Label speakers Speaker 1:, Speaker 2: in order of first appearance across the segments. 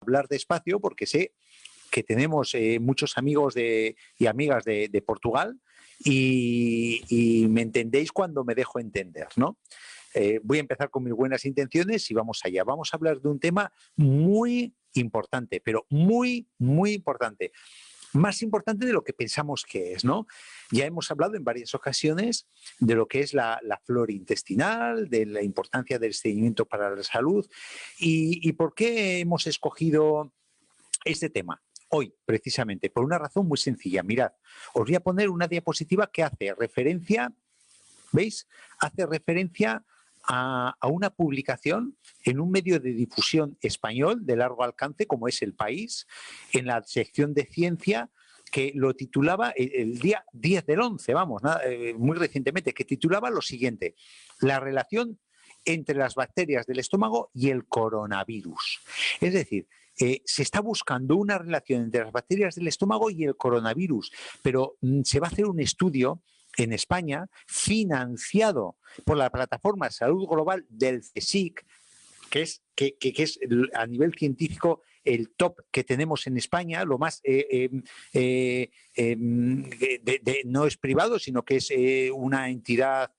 Speaker 1: hablar despacio porque sé que tenemos muchos amigos y amigas de Portugal y me entendéis cuando me dejo entender, ¿no? Voy a empezar con mis buenas intenciones y vamos allá. Vamos a hablar de un tema muy importante, pero muy, muy importante. Más importante de lo que pensamos que es, ¿no? Ya hemos hablado en varias ocasiones de lo que es la flora intestinal, de la importancia del estreñimiento para la salud y por qué hemos escogido este tema hoy, precisamente, por una razón muy sencilla. Mirad, os voy a poner una diapositiva que hace referencia, ¿veis? Hace referencia a una publicación en un medio de difusión español de largo alcance como es El País, en la sección de ciencia, que lo titulaba el día 10 del 11, vamos, muy recientemente, que titulaba lo siguiente: la relación entre las bacterias del estómago y el coronavirus. Es decir, se está buscando una relación entre las bacterias del estómago y el coronavirus, pero se va a hacer un estudio en España financiado por la plataforma Salud Global del CSIC, que es a nivel científico el top que tenemos en España, lo más no es privado, sino que es una entidad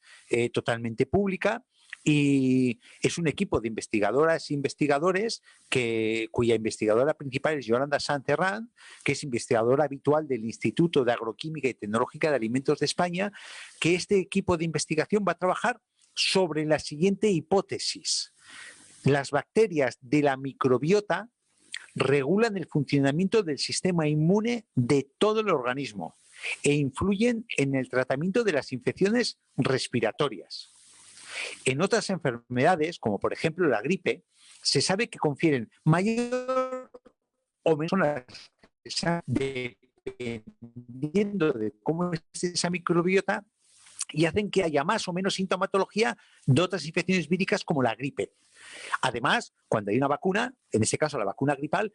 Speaker 1: totalmente pública. Y es un equipo de investigadoras e investigadores cuya investigadora principal es Yolanda Sanz-Herrán, que es investigadora habitual del Instituto de Agroquímica y Tecnológica de Alimentos de España, que este equipo de investigación va a trabajar sobre la siguiente hipótesis: las bacterias de la microbiota regulan el funcionamiento del sistema inmune de todo el organismo e influyen en el tratamiento de las infecciones respiratorias. En otras enfermedades, como por ejemplo la gripe, se sabe que confieren mayor o menor dependiendo de cómo es esa microbiota y hacen que haya más o menos sintomatología de otras infecciones víricas como la gripe. Además, cuando hay una vacuna, en este caso la vacuna gripal,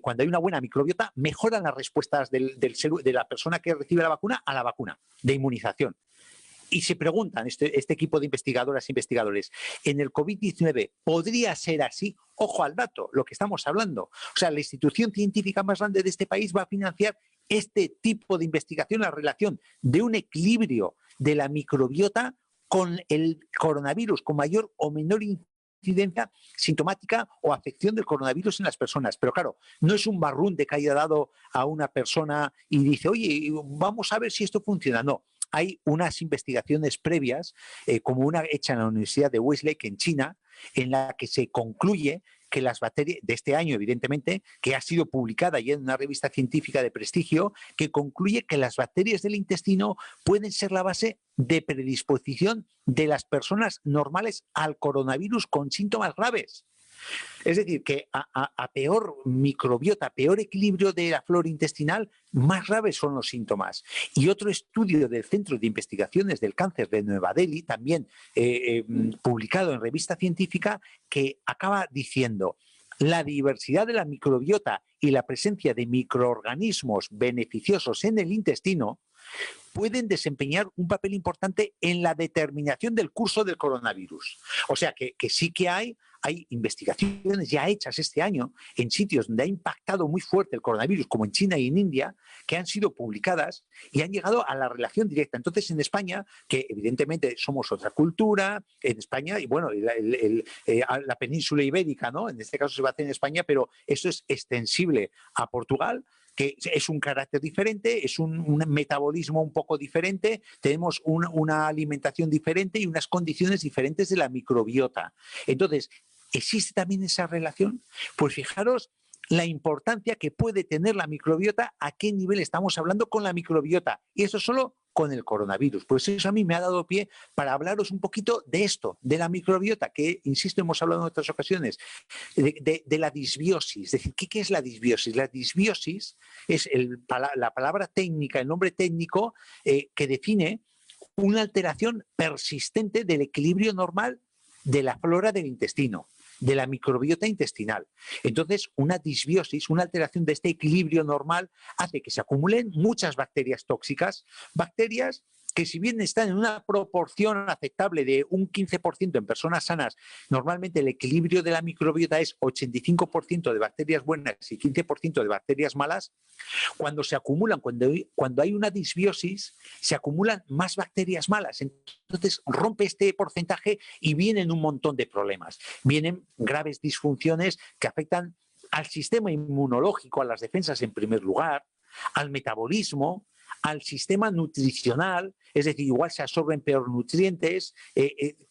Speaker 1: cuando hay una buena microbiota, mejoran las respuestas de la persona que recibe la vacuna a la vacuna de inmunización. Y se preguntan, este equipo de investigadoras e investigadores, ¿en el COVID-19 podría ser así? Ojo al dato, lo que estamos hablando. O sea, la institución científica más grande de este país va a financiar este tipo de investigación, la relación de un equilibrio de la microbiota con el coronavirus, con mayor o menor incidencia sintomática o afección del coronavirus en las personas. Pero claro, no es un barrunte que haya dado a una persona y dice, oye, vamos a ver si esto funciona. No. Hay unas investigaciones previas, como una hecha en la Universidad de Westlake en China, en la que se concluye que las bacterias de este año, evidentemente, que ha sido publicada ya en una revista científica de prestigio, que concluye que las bacterias del intestino pueden ser la base de predisposición de las personas normales al coronavirus con síntomas graves. Es decir, que a peor microbiota, peor equilibrio de la flora intestinal, más graves son los síntomas. Y otro estudio del Centro de Investigaciones del Cáncer de Nueva Delhi, también publicado en revista científica, que acaba diciendo: la diversidad de la microbiota y la presencia de microorganismos beneficiosos en el intestino pueden desempeñar un papel importante en la determinación del curso del coronavirus. O sea que sí que hay investigaciones ya hechas este año en sitios donde ha impactado muy fuerte el coronavirus, como en China y en India, que han sido publicadas y han llegado a la relación directa. Entonces, en España, que evidentemente somos otra cultura, en España, y bueno, la península ibérica, ¿no? En este caso se va a hacer en España, pero eso es extensible a Portugal, que es un carácter diferente, es un metabolismo un poco diferente, tenemos una alimentación diferente y unas condiciones diferentes de la microbiota. Entonces, ¿existe también esa relación? Pues fijaros la importancia que puede tener la microbiota, a qué nivel estamos hablando con la microbiota. Y eso solo con el coronavirus. Pues eso a mí me ha dado pie para hablaros un poquito de esto, de la microbiota, que, insisto, hemos hablado en otras ocasiones, de la disbiosis. Es decir, ¿qué es la disbiosis? La disbiosis es la palabra técnica, el nombre técnico que define una alteración persistente del equilibrio normal de la flora del intestino, de la microbiota intestinal. Entonces, una disbiosis, una alteración de este equilibrio normal, hace que se acumulen muchas bacterias tóxicas, bacterias que si bien están en una proporción aceptable de un 15% en personas sanas, normalmente el equilibrio de la microbiota es 85% de bacterias buenas y 15% de bacterias malas. Cuando se acumulan, cuando hay una disbiosis, se acumulan más bacterias malas. Entonces rompe este porcentaje y vienen un montón de problemas. Vienen graves disfunciones que afectan al sistema inmunológico, a las defensas en primer lugar, al metabolismo, al sistema nutricional, es decir, igual se absorben peor nutrientes,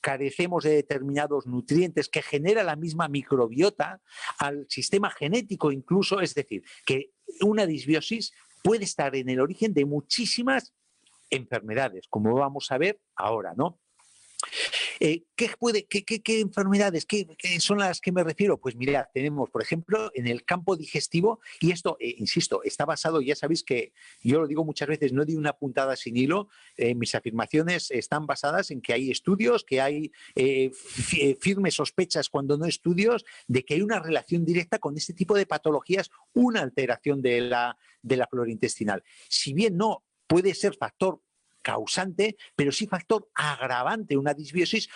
Speaker 1: carecemos de determinados nutrientes que genera la misma microbiota, al sistema genético incluso, es decir, que una disbiosis puede estar en el origen de muchísimas enfermedades, como vamos a ver ahora, ¿no? ¿Qué enfermedades qué son las que me refiero? Pues mirad, tenemos, por ejemplo, en el campo digestivo, y esto, insisto, está basado, ya sabéis que yo lo digo muchas veces, no di una puntada sin hilo, mis afirmaciones están basadas en que hay estudios, que hay firmes sospechas, cuando no estudios, de que hay una relación directa con este tipo de patologías, una alteración de la flora intestinal. Si bien no puede ser factor causante, pero sí factor agravante, una disbiosis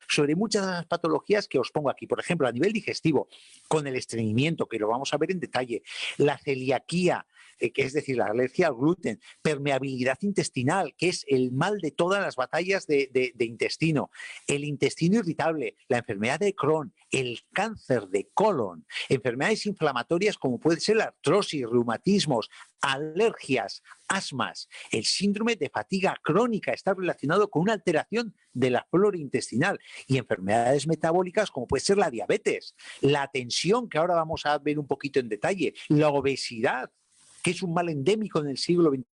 Speaker 1: sobre muchas de las patologías que os pongo aquí. Por ejemplo, a nivel digestivo, con el estreñimiento, que lo vamos a ver en detalle, la celiaquía, que es decir, la alergia al gluten, permeabilidad intestinal, que es el mal de todas las batallas de intestino, el intestino irritable, la enfermedad de Crohn, el cáncer de colon, enfermedades inflamatorias como puede ser la artrosis, reumatismos, alergias, asmas, el síndrome de fatiga crónica está relacionado con una alteración de la flora intestinal y enfermedades metabólicas como puede ser la diabetes, la tensión, que ahora vamos a ver un poquito en detalle, la obesidad, que es un mal endémico en el siglo XXI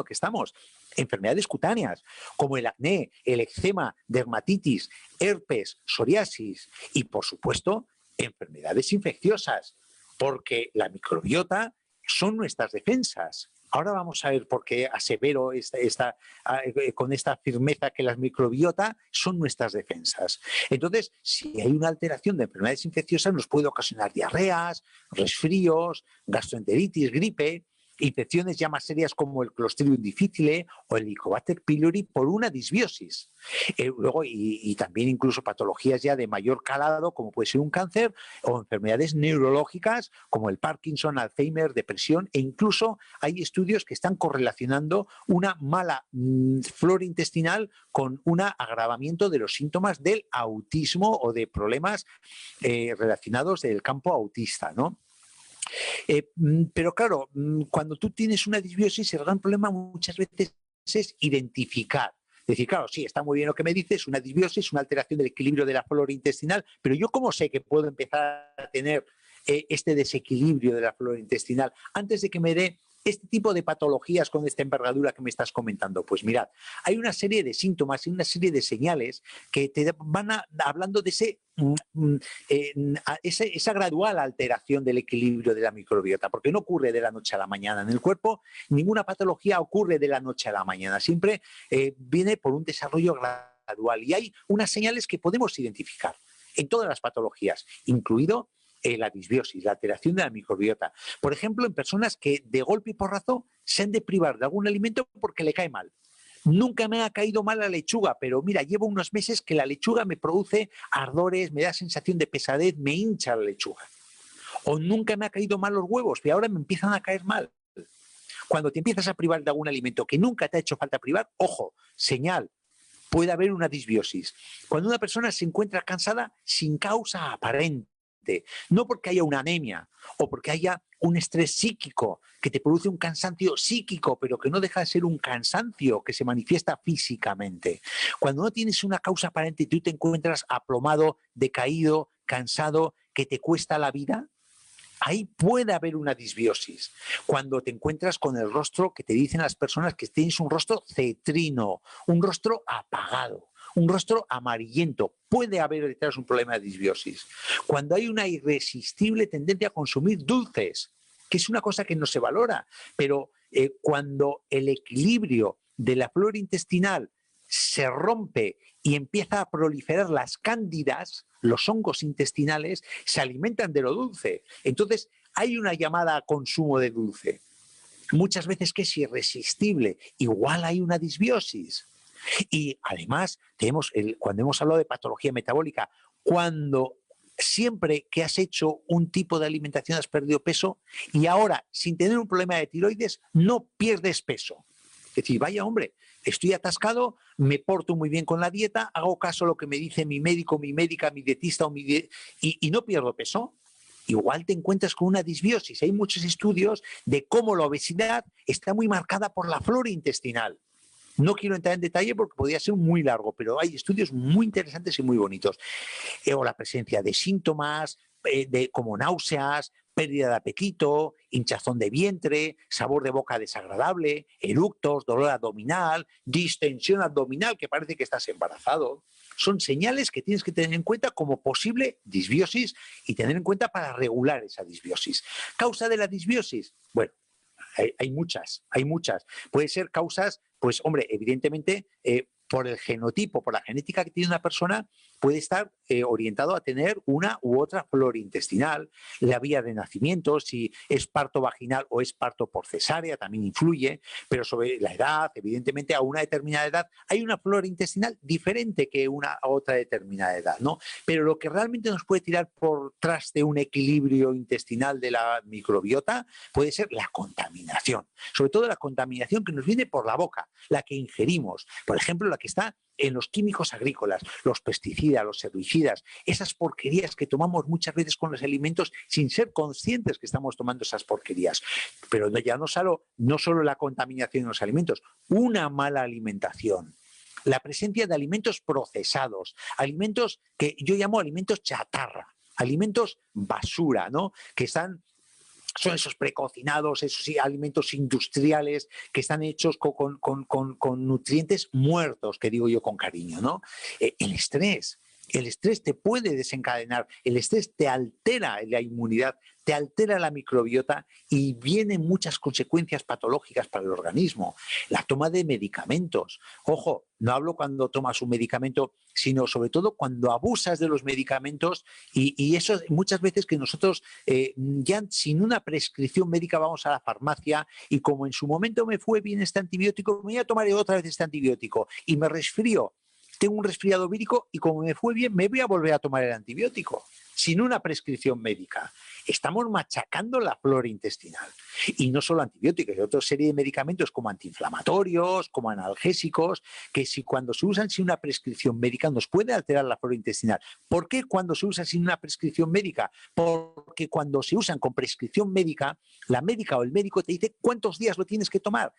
Speaker 1: que estamos, enfermedades cutáneas como el acné, el eczema, dermatitis, herpes, psoriasis y, por supuesto, enfermedades infecciosas, porque la microbiota son nuestras defensas. Ahora vamos a ver por qué asevero con esta firmeza que las microbiota son nuestras defensas. Entonces, si hay una alteración de enfermedades infecciosas, nos puede ocasionar diarreas, resfríos, gastroenteritis, gripe, infecciones ya más serias como el Clostridium difficile o el Helicobacter pylori por una disbiosis. Luego, y también incluso patologías ya de mayor calado, como puede ser un cáncer, o enfermedades neurológicas como el Parkinson, Alzheimer, depresión, e incluso hay estudios que están correlacionando una mala flora intestinal con un agravamiento de los síntomas del autismo o de problemas relacionados del campo autista, ¿no? Pero claro, cuando tú tienes una disbiosis, el gran problema muchas veces es identificar. Es decir, claro, sí, está muy bien lo que me dices, una disbiosis, una alteración del equilibrio de la flora intestinal, pero yo ¿cómo sé que puedo empezar a tener este desequilibrio de la flora intestinal antes de que me dé este tipo de patologías con esta envergadura que me estás comentando? Pues mirad, hay una serie de síntomas y una serie de señales que te van hablando de esa gradual alteración del equilibrio de la microbiota, porque no ocurre de la noche a la mañana en el cuerpo, ninguna patología ocurre de la noche a la mañana, siempre viene por un desarrollo gradual y hay unas señales que podemos identificar en todas las patologías, incluido la disbiosis, la alteración de la microbiota. Por ejemplo, en personas que de golpe y porrazo se han de privar de algún alimento porque le cae mal. Nunca me ha caído mal la lechuga, pero mira, llevo unos meses que la lechuga me produce ardores, me da sensación de pesadez, me hincha la lechuga. O nunca me ha caído mal los huevos, y ahora me empiezan a caer mal. Cuando te empiezas a privar de algún alimento que nunca te ha hecho falta privar, ojo, señal, puede haber una disbiosis. Cuando una persona se encuentra cansada sin causa aparente, no porque haya una anemia o porque haya un estrés psíquico que te produce un cansancio psíquico, pero que no deja de ser un cansancio que se manifiesta físicamente. Cuando no tienes una causa aparente y tú te encuentras aplomado, decaído, cansado, que te cuesta la vida, ahí puede haber una disbiosis. Cuando te encuentras con el rostro que te dicen las personas que tienes un rostro cetrino, un rostro apagado, un rostro amarillento, puede haber detrás un problema de disbiosis. Cuando hay una irresistible tendencia a consumir dulces, que es una cosa que no se valora, pero cuando el equilibrio de la flora intestinal se rompe y empieza a proliferar las cándidas, los hongos intestinales, se alimentan de lo dulce. Entonces, hay una llamada a consumo de dulce. muchas veces que es irresistible, igual hay una disbiosis. Y además, cuando hemos hablado de patología metabólica, cuando siempre que has hecho un tipo de alimentación has perdido peso y ahora, sin tener un problema de tiroides, no pierdes peso. Es decir, vaya hombre, estoy atascado, me porto muy bien con la dieta, hago caso a lo que me dice mi médico, mi médica, mi dietista y no pierdo peso. Igual te encuentras con una disbiosis. Hay muchos estudios de cómo la obesidad está muy marcada por la flora intestinal. No quiero entrar en detalle porque podría ser muy largo, pero hay estudios muy interesantes y muy bonitos. O la presencia de síntomas como náuseas, pérdida de apetito, hinchazón de vientre, sabor de boca desagradable, eructos, dolor abdominal, distensión abdominal, que parece que estás embarazado. Son señales que tienes que tener en cuenta como posible disbiosis y tener en cuenta para regular esa disbiosis. ¿Causa de la disbiosis? Bueno, hay muchas. Puede ser causas, pues hombre, evidentemente por el genotipo, por la genética que tiene una persona, puede estar orientado a tener una u otra flora intestinal. La vía de nacimiento, si es parto vaginal o es parto por cesárea, también influye, pero sobre la edad, evidentemente a una determinada edad hay una flora intestinal diferente que a otra determinada edad, ¿no? Pero lo que realmente nos puede tirar por tras de un equilibrio intestinal de la microbiota puede ser la contaminación, sobre todo la contaminación que nos viene por la boca, la que ingerimos, por ejemplo, la que está en los químicos agrícolas, los pesticidas, los herbicidas, esas porquerías que tomamos muchas veces con los alimentos sin ser conscientes que estamos tomando esas porquerías. Pero ya no solo la contaminación en los alimentos, una mala alimentación. La presencia de alimentos procesados, alimentos que yo llamo alimentos chatarra, alimentos basura, ¿no? Son esos precocinados, esos alimentos industriales que están hechos con nutrientes muertos, que digo yo con cariño, ¿no? El estrés te puede desencadenar, el estrés te altera la inmunidad, te altera la microbiota y vienen muchas consecuencias patológicas para el organismo. La toma de medicamentos. Ojo, no hablo cuando tomas un medicamento, sino sobre todo cuando abusas de los medicamentos y eso muchas veces que nosotros ya sin una prescripción médica vamos a la farmacia y como en su momento me fue bien este antibiótico, me voy a tomar otra vez este antibiótico y me resfrío. Tengo un resfriado vírico y como me fue bien, me voy a volver a tomar el antibiótico, sin una prescripción médica. Estamos machacando la flora intestinal. Y no solo antibióticos, hay otra serie de medicamentos como antiinflamatorios, como analgésicos, que cuando se usan sin una prescripción médica nos puede alterar la flora intestinal. ¿Por qué cuando se usa sin una prescripción médica? Porque cuando se usan con prescripción médica, la médica o el médico te dice cuántos días lo tienes que tomar.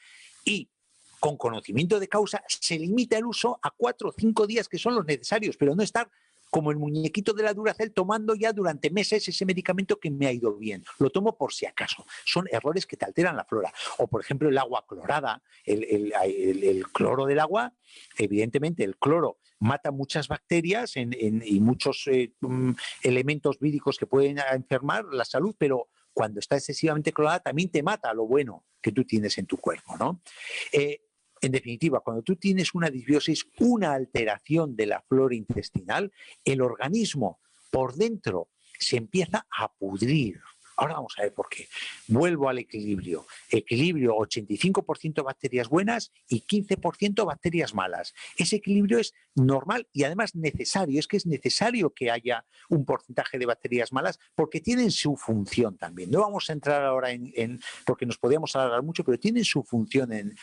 Speaker 1: Y con conocimiento de causa, se limita el uso a 4 o 5 días que son los necesarios, pero no estar como el muñequito de la Duracell tomando ya durante meses ese medicamento que me ha ido bien. Lo tomo por si acaso. Son errores que te alteran la flora. O, por ejemplo, el agua clorada, el cloro del agua, evidentemente el cloro mata muchas bacterias y muchos elementos víricos que pueden enfermar la salud, pero cuando está excesivamente clorada también te mata lo bueno que tú tienes en tu cuerpo, ¿no? En definitiva, cuando tú tienes una disbiosis, una alteración de la flora intestinal, el organismo por dentro se empieza a pudrir. Ahora vamos a ver por qué. Vuelvo al equilibrio. Equilibrio 85% bacterias buenas y 15% bacterias malas. Ese equilibrio es normal y además necesario. Es que es necesario que haya un porcentaje de bacterias malas porque tienen su función también. No vamos a entrar ahora porque nos podríamos alargar mucho, pero tienen su función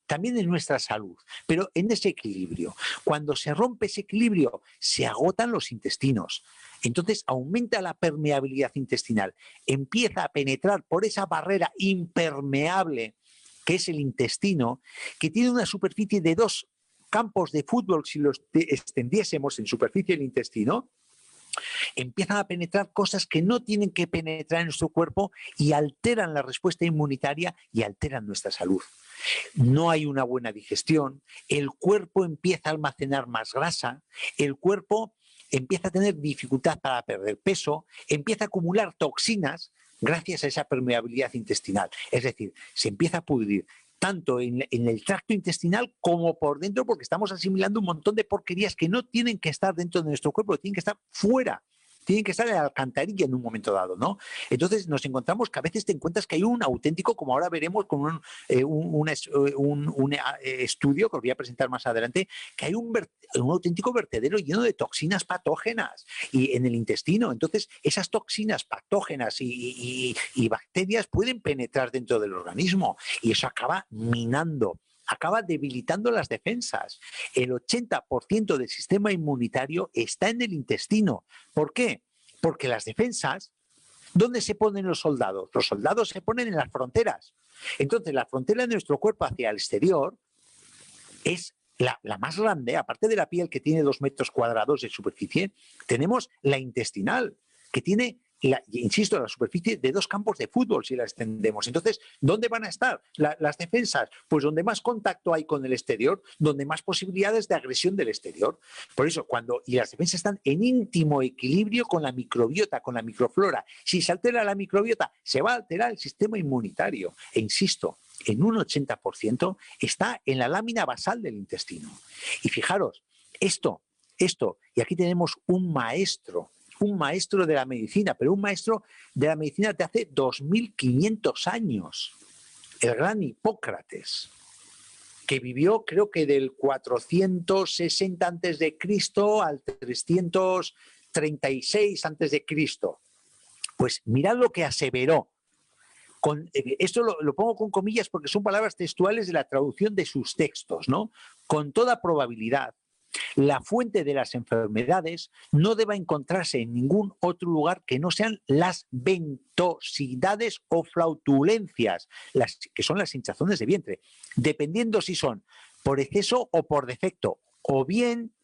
Speaker 1: también en nuestra salud, pero en ese equilibrio. Cuando se rompe ese equilibrio, se agotan los intestinos. Entonces aumenta la permeabilidad intestinal, empieza a penetrar por esa barrera impermeable que es el intestino, que tiene una superficie de 2 campos de fútbol, si los extendiésemos en superficie del intestino, empiezan a penetrar cosas que no tienen que penetrar en nuestro cuerpo y alteran la respuesta inmunitaria y alteran nuestra salud. No hay una buena digestión, el cuerpo empieza a almacenar más grasa, el cuerpo empieza a tener dificultad para perder peso, empieza a acumular toxinas gracias a esa permeabilidad intestinal. Es decir, se empieza a pudrir tanto en el tracto intestinal como por dentro, porque estamos asimilando un montón de porquerías que no tienen que estar dentro de nuestro cuerpo, tienen que estar fuera tienen que estar en la alcantarilla en un momento dado, ¿no? Entonces nos encontramos que a veces te encuentras que hay un auténtico, como ahora veremos con un estudio que os voy a presentar más adelante, que hay un auténtico vertedero lleno de toxinas patógenas y en el intestino. Entonces esas toxinas patógenas y bacterias pueden penetrar dentro del organismo y eso acaba minando, acaba debilitando las defensas. El 80% del sistema inmunitario está en el intestino. ¿Por qué? Porque las defensas, ¿dónde se ponen los soldados? Los soldados se ponen en las fronteras. Entonces, la frontera de nuestro cuerpo hacia el exterior es la más grande, aparte de la piel que tiene 2 metros cuadrados de superficie, tenemos la intestinal, que tiene, insisto, la superficie de 2 campos de fútbol si la extendemos. Entonces, ¿dónde van a estar las defensas? Pues donde más contacto hay con el exterior, donde más posibilidades de agresión del exterior. Por eso, y las defensas están en íntimo equilibrio con la microbiota, con la microflora. Si se altera la microbiota, se va a alterar el sistema inmunitario. E insisto, en un 80% está en la lámina basal del intestino. Y fijaros, esto, y aquí tenemos un maestro de la medicina, pero un maestro de la medicina de hace 2500 años, el gran Hipócrates, que vivió creo que del 460 a.C. al 336 a.C. Pues mirad lo que aseveró. Esto lo pongo con comillas porque son palabras textuales de la traducción de sus textos, ¿no? Con toda probabilidad, la fuente de las enfermedades no debe encontrarse en ningún otro lugar que no sean las ventosidades o flautulencias, que son las hinchazones de vientre, dependiendo si son por exceso o por defecto, o bien,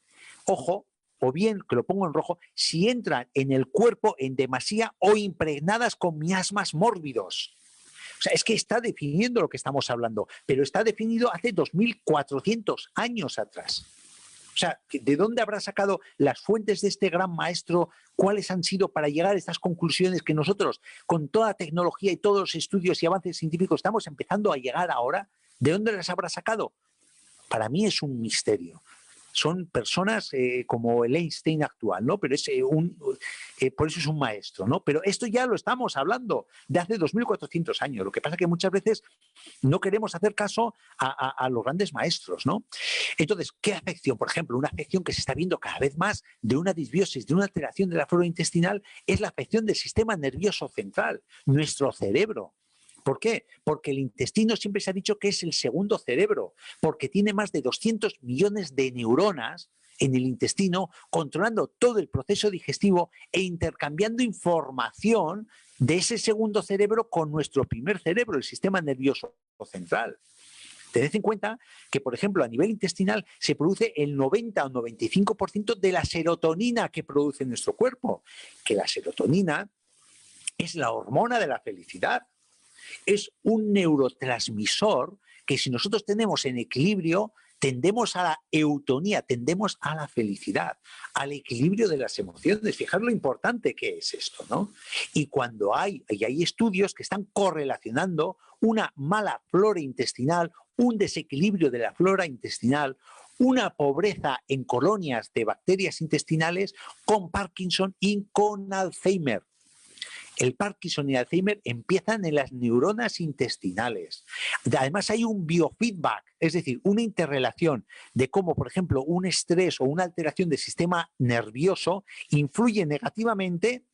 Speaker 1: ojo, o bien, que lo pongo en rojo, si entran en el cuerpo en demasía o impregnadas con miasmas mórbidos. O sea, es que está definiendo lo que estamos hablando, pero está definido hace 2400 años atrás. O sea, ¿de dónde habrá sacado las fuentes de este gran maestro? ¿Cuáles han sido para llegar a estas conclusiones que nosotros, con toda la tecnología y todos los estudios y avances científicos, estamos empezando a llegar ahora? ¿De dónde las habrá sacado? Para mí es un misterio. Son personas como el Einstein actual, ¿no? Pero por eso es un maestro, ¿no? Pero esto ya lo estamos hablando de hace 2400 años. Lo que pasa es que muchas veces no queremos hacer caso a los grandes maestros, ¿no? Entonces, ¿qué afección? Por ejemplo, una afección que se está viendo cada vez más de una disbiosis, de una alteración de la flora intestinal, es la afección del sistema nervioso central, nuestro cerebro. ¿Por qué? Porque el intestino siempre se ha dicho que es el segundo cerebro, porque tiene más de 200 millones de neuronas en el intestino, controlando todo el proceso digestivo e intercambiando información de ese segundo cerebro con nuestro primer cerebro, el sistema nervioso central. Tened en cuenta que, por ejemplo, a nivel intestinal se produce el 90 o 95% de la serotonina que produce nuestro cuerpo, que la serotonina es la hormona de la felicidad. Es un neurotransmisor que si nosotros tenemos en equilibrio, tendemos a la eutonía, tendemos a la felicidad, al equilibrio de las emociones. Fijaros lo importante que es esto, ¿no? Y cuando hay estudios que están correlacionando una mala flora intestinal, un desequilibrio de la flora intestinal, una pobreza en colonias de bacterias intestinales con Parkinson y con Alzheimer. El Parkinson y el Alzheimer empiezan en las neuronas intestinales. Además hay un biofeedback, es decir, una interrelación de cómo, por ejemplo, un estrés o una alteración del sistema nervioso influye negativamente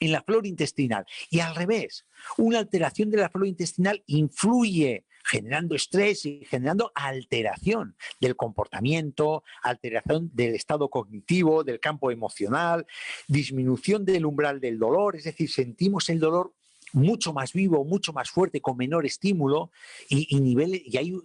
Speaker 1: en la flora intestinal. Y al revés, una alteración de la flora intestinal influye generando estrés y generando alteración del comportamiento, alteración del estado cognitivo, del campo emocional, disminución del umbral del dolor, es decir, sentimos el dolor mucho más vivo, mucho más fuerte, con menor estímulo y hay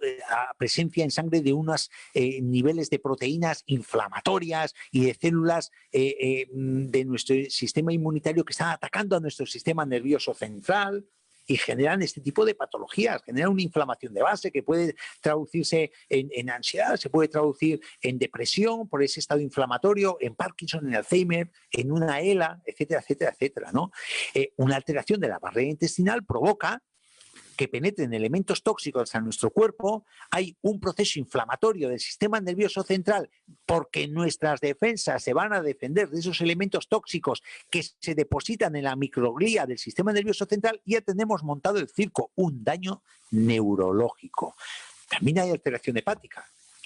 Speaker 1: presencia en sangre de unos niveles de proteínas inflamatorias y de células de nuestro sistema inmunitario que están atacando a nuestro sistema nervioso central y generan este tipo de patologías, generan una inflamación de base que puede traducirse en ansiedad, se puede traducir en depresión por ese estado inflamatorio, en Parkinson, en Alzheimer, en una ELA, etcétera, etcétera, etcétera, ¿no? Una alteración de la barrera intestinal provoca que penetren elementos tóxicos a nuestro cuerpo, hay un proceso inflamatorio del sistema nervioso central porque nuestras defensas se van a defender de esos elementos tóxicos que se depositan en la microglía del sistema nervioso central y ya tenemos montado el circo, un daño neurológico. También hay alteración hepática.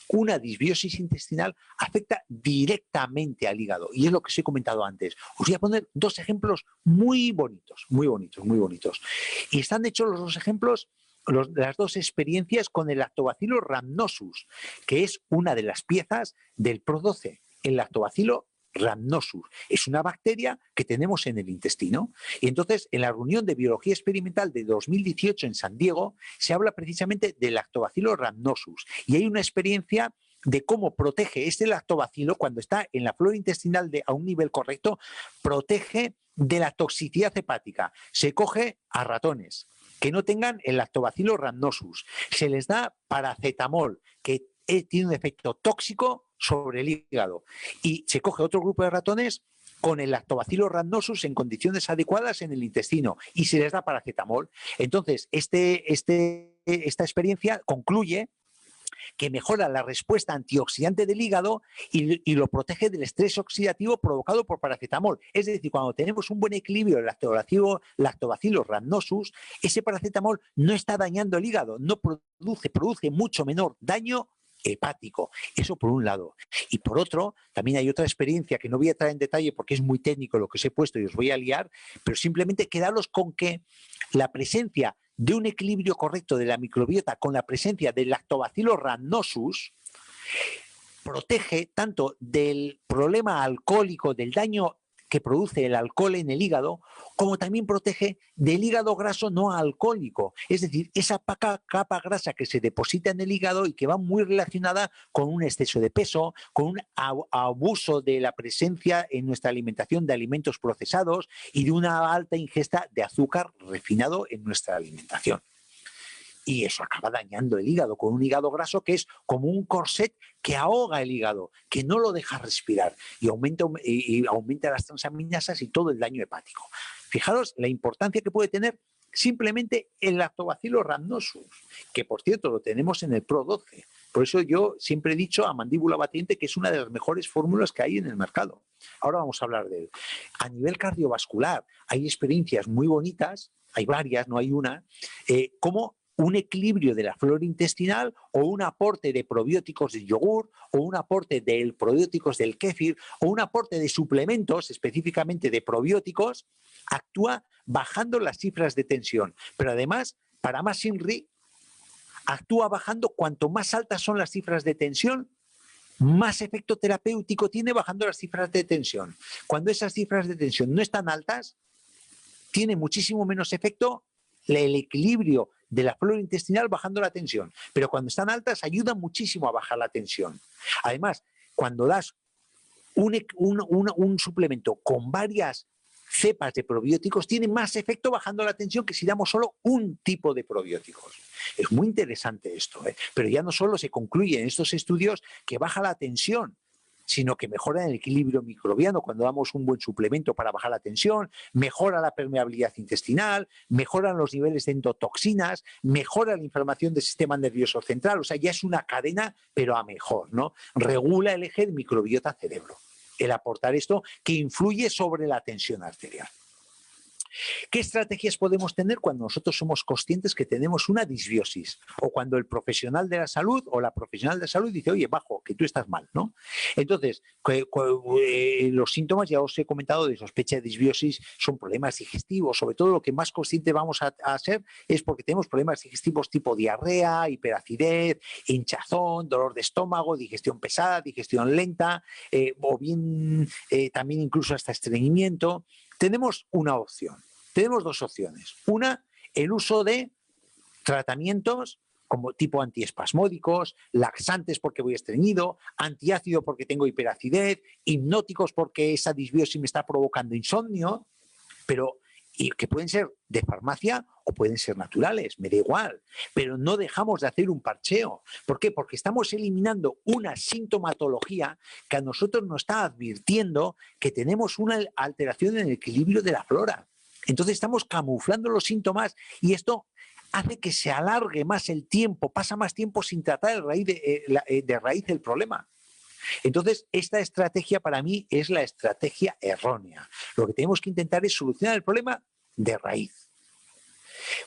Speaker 1: Una disbiosis intestinal afecta directamente al hígado y es lo que os he comentado antes. Os voy a poner dos ejemplos muy bonitos, muy bonitos, muy bonitos. Y están hechos los dos ejemplos, las dos experiencias con el Lactobacillus rhamnosus, que es una de las piezas del PRO12. El Lactobacillus rhamnosus es una bacteria que tenemos en el intestino. Y entonces, en la reunión de biología experimental de 2018 en San Diego, se habla precisamente del Lactobacillus rhamnosus. Y hay una experiencia de cómo protege este lactobacilo cuando está en la flora intestinal a un nivel correcto, protege de la toxicidad hepática. Se coge a ratones que no tengan el Lactobacillus rhamnosus. Se les da paracetamol, que tiene un efecto tóxico sobre el hígado. Y se coge otro grupo de ratones con el Lactobacillus rhamnosus en condiciones adecuadas en el intestino y se les da paracetamol. Entonces, esta experiencia concluye que mejora la respuesta antioxidante del hígado y lo protege del estrés oxidativo provocado por paracetamol. Es decir, cuando tenemos un buen equilibrio del Lactobacillus rhamnosus, ese paracetamol no está dañando el hígado, no produce mucho menor daño hepático. Eso por un lado. Y por otro, también hay otra experiencia que no voy a traer en detalle porque es muy técnico lo que os he puesto y os voy a liar, pero simplemente quedaros con que la presencia de un equilibrio correcto de la microbiota con la presencia del Lactobacillus rhamnosus protege tanto del problema alcohólico, del daño que produce el alcohol en el hígado, como también protege del hígado graso no alcohólico. Es decir, esa capa grasa que se deposita en el hígado y que va muy relacionada con un exceso de peso, con un abuso de la presencia en nuestra alimentación de alimentos procesados y de una alta ingesta de azúcar refinado en nuestra alimentación. Y eso acaba dañando el hígado, con un hígado graso que es como un corset que ahoga el hígado, que no lo deja respirar y aumenta las transaminasas y todo el daño hepático. Fijaros la importancia que puede tener simplemente el Lactobacillus rhamnosus, que por cierto lo tenemos en el PRO12. Por eso yo siempre he dicho a mandíbula batiente que es una de las mejores fórmulas que hay en el mercado. Ahora vamos a hablar de él. A nivel cardiovascular hay experiencias muy bonitas, hay varias, no hay una, como un equilibrio de la flora intestinal o un aporte de probióticos de yogur o un aporte de probióticos del kéfir o un aporte de suplementos específicamente de probióticos actúa bajando las cifras de tensión. Pero además, para más INRI, actúa bajando cuanto más altas son las cifras de tensión, más efecto terapéutico tiene bajando las cifras de tensión. Cuando esas cifras de tensión no están altas, tiene muchísimo menos efecto el equilibrio de la flora intestinal bajando la tensión, pero cuando están altas ayuda muchísimo a bajar la tensión. Además, cuando das un suplemento con varias cepas de probióticos, tiene más efecto bajando la tensión que si damos solo un tipo de probióticos. Es muy interesante esto, pero ya no solo se concluye en estos estudios que baja la tensión, sino que mejora el equilibrio microbiano cuando damos un buen suplemento para bajar la tensión, mejora la permeabilidad intestinal, mejoran los niveles de endotoxinas, mejora la inflamación del sistema nervioso central, o sea, ya es una cadena, pero a mejor, ¿no? Regula el eje de microbiota-cerebro, el aportar esto que influye sobre la tensión arterial. ¿Qué estrategias podemos tener cuando nosotros somos conscientes que tenemos una disbiosis? O cuando el profesional de la salud o la profesional de la salud dice, oye, bajo, que tú estás mal, ¿no? Entonces, los síntomas, ya os he comentado, de sospecha de disbiosis son problemas digestivos. Sobre todo lo que más consciente vamos a hacer es porque tenemos problemas digestivos tipo diarrea, hiperacidez, hinchazón, dolor de estómago, digestión pesada, digestión lenta, o bien también incluso hasta estreñimiento. Tenemos una opción, tenemos dos opciones. Una, el uso de tratamientos como tipo antiespasmódicos, laxantes porque voy estreñido, antiácido porque tengo hiperacidez, hipnóticos porque esa disbiosis me está provocando insomnio, pero y que pueden ser de farmacia o pueden ser naturales, me da igual, pero no dejamos de hacer un parcheo. ¿Por qué? Porque estamos eliminando una sintomatología que a nosotros nos está advirtiendo que tenemos una alteración en el equilibrio de la flora. Entonces estamos camuflando los síntomas y esto hace que se alargue más el tiempo, pasa más tiempo sin tratar de raíz el problema. Entonces, esta estrategia para mí es la estrategia errónea. Lo que tenemos que intentar es solucionar el problema de raíz.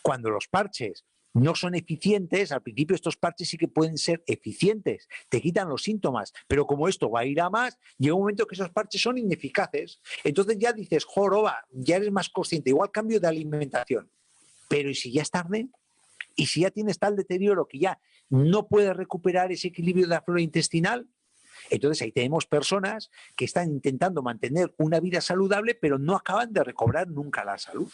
Speaker 1: Cuando los parches no son eficientes, al principio estos parches sí que pueden ser eficientes, te quitan los síntomas, pero como esto va a ir a más, llega un momento que esos parches son ineficaces. Entonces ya dices, joroba, ya eres más consciente, igual cambio de alimentación. Pero ¿y si ya es tarde? ¿Y si ya tienes tal deterioro que ya no puedes recuperar ese equilibrio de la flora intestinal? Entonces ahí tenemos personas que están intentando mantener una vida saludable, pero no acaban de recobrar nunca la salud.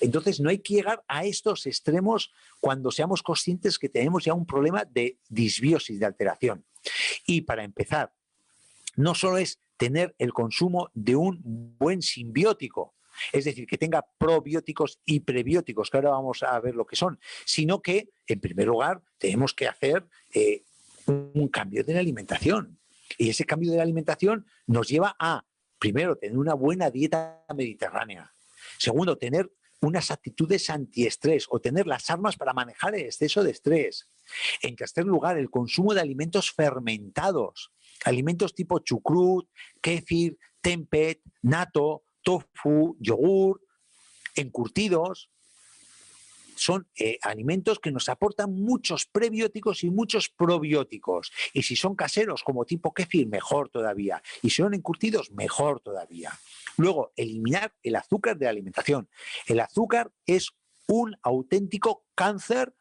Speaker 1: Entonces no hay que llegar a estos extremos cuando seamos conscientes que tenemos ya un problema de disbiosis, de alteración. Y para empezar, no solo es tener el consumo de un buen simbiótico, es decir, que tenga probióticos y prebióticos, que ahora vamos a ver lo que son, sino que, en primer lugar, tenemos que hacer un cambio de la alimentación. Y ese cambio de la alimentación nos lleva a, primero, tener una buena dieta mediterránea. Segundo, tener unas actitudes antiestrés o tener las armas para manejar el exceso de estrés. En tercer lugar, el consumo de alimentos fermentados, alimentos tipo chucrut, kéfir, tempeh, natto, tofu, yogur, encurtidos. Son alimentos que nos aportan muchos prebióticos y muchos probióticos. Y si son caseros como tipo kéfir, mejor todavía. Y si son encurtidos, mejor todavía. Luego, eliminar el azúcar de la alimentación. El azúcar es un auténtico cáncer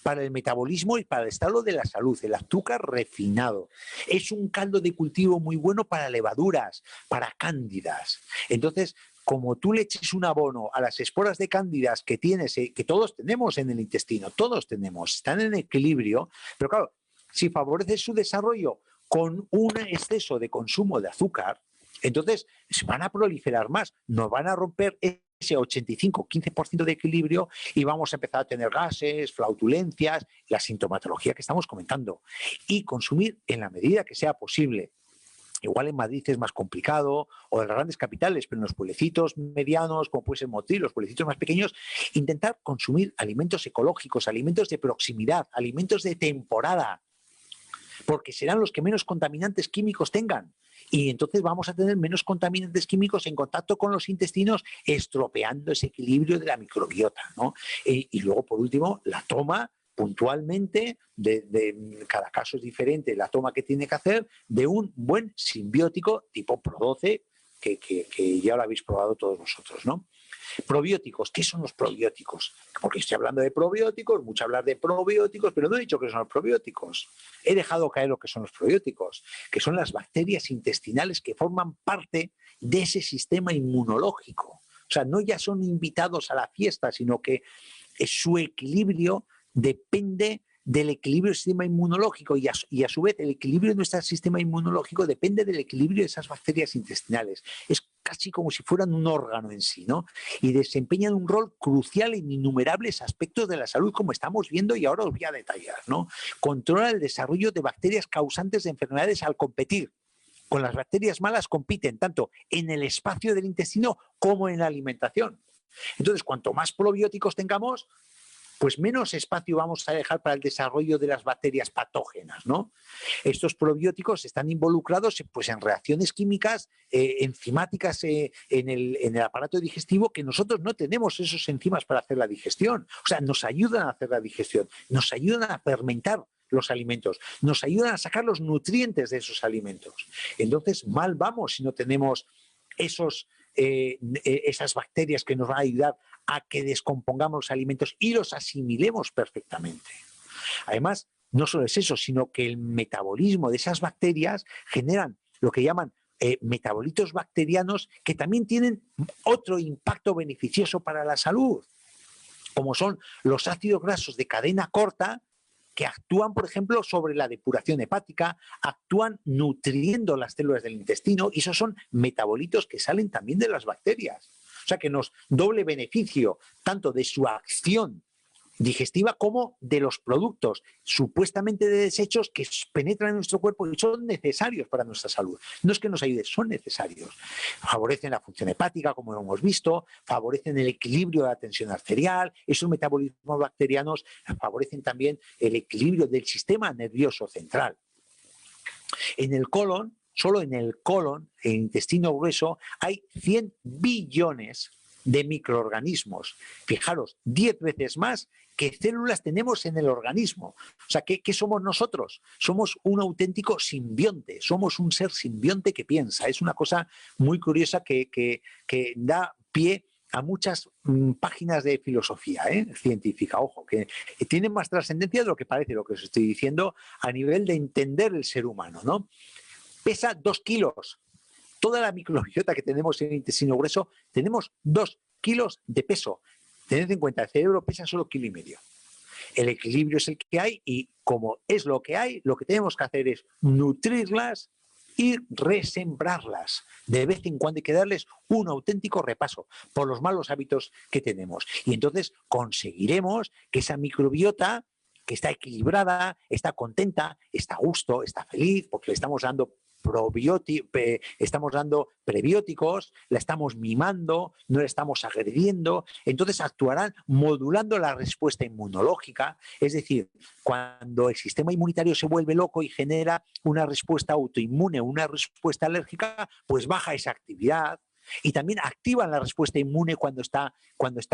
Speaker 1: para el metabolismo y para el estado de la salud. El azúcar refinado es un caldo de cultivo muy bueno para levaduras, para cándidas. Entonces, como tú le eches un abono a las esporas de cándidas que tienes, que todos tenemos en el intestino, todos tenemos, están en equilibrio, pero claro, si favoreces su desarrollo con un exceso de consumo de azúcar, entonces se van a proliferar más, nos van a romper ese 85-15% de equilibrio y vamos a empezar a tener gases, flautulencias, la sintomatología que estamos comentando. Y consumir en la medida que sea posible. Igual en Madrid es más complicado, o en las grandes capitales, pero en los pueblecitos medianos, como puede ser Motril, los pueblecitos más pequeños, intentar consumir alimentos ecológicos, alimentos de proximidad, alimentos de temporada, porque serán los que menos contaminantes químicos tengan. Y entonces vamos a tener menos contaminantes químicos en contacto con los intestinos, estropeando ese equilibrio de la microbiota, ¿no? Y luego, por último, la toma puntualmente, cada caso es diferente, la toma que tiene que hacer de un buen simbiótico tipo Pro12, que ya lo habéis probado todos vosotros, ¿no? Probióticos, ¿qué son los probióticos? Porque estoy hablando de probióticos, mucho hablar de probióticos, pero no he dicho que son los probióticos. He dejado caer lo que son los probióticos, que son las bacterias intestinales que forman parte de ese sistema inmunológico. O sea, no ya son invitados a la fiesta, sino que su equilibrio depende del equilibrio del sistema inmunológico y a su vez el equilibrio de nuestro sistema inmunológico depende del equilibrio de esas bacterias intestinales. Es casi como si fueran un órgano en sí, ¿no? Y desempeñan un rol crucial en innumerables aspectos de la salud, como estamos viendo y ahora os voy a detallar, ¿no? Controla el desarrollo de bacterias causantes de enfermedades al competir. Con las bacterias malas compiten tanto en el espacio del intestino como en la alimentación. Entonces, cuanto más probióticos tengamos, pues menos espacio vamos a dejar para el desarrollo de las bacterias patógenas, ¿no? Estos probióticos están involucrados pues, en reacciones químicas enzimáticas en el aparato digestivo que nosotros no tenemos esos enzimas para hacer la digestión. O sea, nos ayudan a hacer la digestión, nos ayudan a fermentar los alimentos, nos ayudan a sacar los nutrientes de esos alimentos. Entonces, mal vamos si no tenemos esas bacterias que nos van a ayudar a que descompongamos los alimentos y los asimilemos perfectamente. Además, no solo es eso, sino que el metabolismo de esas bacterias generan lo que llaman metabolitos bacterianos que también tienen otro impacto beneficioso para la salud, como son los ácidos grasos de cadena corta, que actúan, por ejemplo, sobre la depuración hepática, actúan nutriendo las células del intestino y esos son metabolitos que salen también de las bacterias. O sea que nos doble beneficio tanto de su acción digestiva como de los productos supuestamente de desechos que penetran en nuestro cuerpo y son necesarios para nuestra salud. No es que nos ayude, son necesarios. Favorecen la función hepática, como hemos visto, favorecen el equilibrio de la tensión arterial, esos metabolismos bacterianos favorecen también el equilibrio del sistema nervioso central. En el colon, solo en el colon, el intestino grueso, hay 100 billones de microorganismos. Fijaros, 10 veces más que células tenemos en el organismo. O sea, ¿qué somos nosotros? Somos un auténtico simbionte, somos un ser simbionte que piensa. Es una cosa muy curiosa que da pie a muchas páginas de filosofía científica, ojo, que tienen más trascendencia de lo que parece lo que os estoy diciendo a nivel de entender el ser humano, ¿no? Pesa 2 kilos. Toda la microbiota que tenemos en el intestino grueso, tenemos 2 kilos de peso. Tened en cuenta, el cerebro pesa solo 1,5 kilos. El equilibrio es el que hay y como es lo que hay, lo que tenemos que hacer es nutrirlas y resembrarlas. De vez en cuando hay que darles un auténtico repaso por los malos hábitos que tenemos. Y entonces conseguiremos que esa microbiota, que está equilibrada, está contenta, está a gusto, está feliz, porque le estamos dando prebióticos, la estamos mimando, no la estamos agrediendo, entonces actuarán modulando la respuesta inmunológica, es decir, cuando el sistema inmunitario se vuelve loco y genera una respuesta autoinmune, una respuesta alérgica, pues baja esa actividad y también activan la respuesta inmune cuando está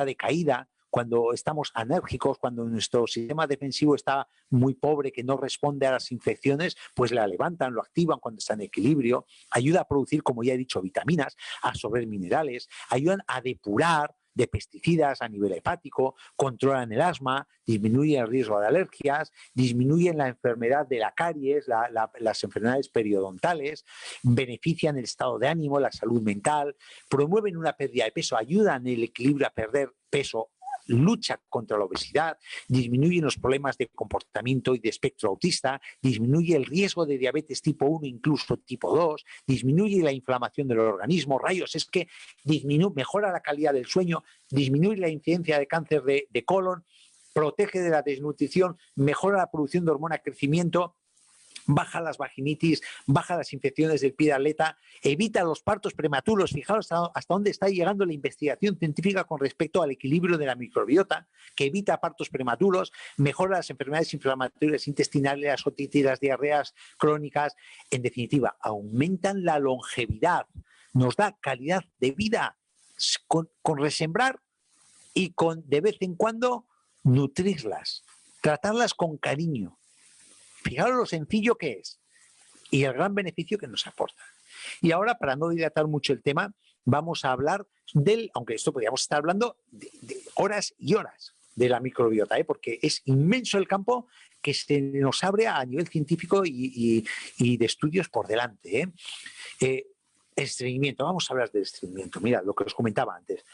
Speaker 1: decaída, cuando estamos anérgicos, cuando nuestro sistema defensivo está muy pobre, que no responde a las infecciones, pues la levantan, lo activan cuando está en equilibrio, ayuda a producir, como ya he dicho, vitaminas, a absorber minerales, ayudan a depurar de pesticidas a nivel hepático, controlan el asma, disminuyen el riesgo de alergias, disminuyen la enfermedad de la caries, las enfermedades periodontales, benefician el estado de ánimo, la salud mental, promueven una pérdida de peso, ayudan el equilibrio a perder peso, lucha contra la obesidad, disminuye los problemas de comportamiento y de espectro autista, disminuye el riesgo de diabetes tipo 1, incluso tipo 2, disminuye la inflamación del organismo, rayos, es que mejora la calidad del sueño, disminuye la incidencia de cáncer de colon, protege de la desnutrición, mejora la producción de hormona de crecimiento, baja las vaginitis, baja las infecciones del pie de atleta, evita los partos prematuros. Fijaros hasta dónde está llegando la investigación científica con respecto al equilibrio de la microbiota, que evita partos prematuros, mejora las enfermedades inflamatorias intestinales, las otitis, las diarreas crónicas. En definitiva, aumentan la longevidad, nos da calidad de vida con resembrar y con de vez en cuando nutrirlas, tratarlas con cariño. Fijaros lo sencillo que es y el gran beneficio que nos aporta. Y ahora, para no dilatar mucho el tema, vamos a hablar aunque esto podríamos estar hablando de horas y horas de la microbiota, porque es inmenso el campo que se nos abre a nivel científico y de estudios por delante. Estreñimiento, vamos a hablar del estreñimiento. Mira, lo que os comentaba antes,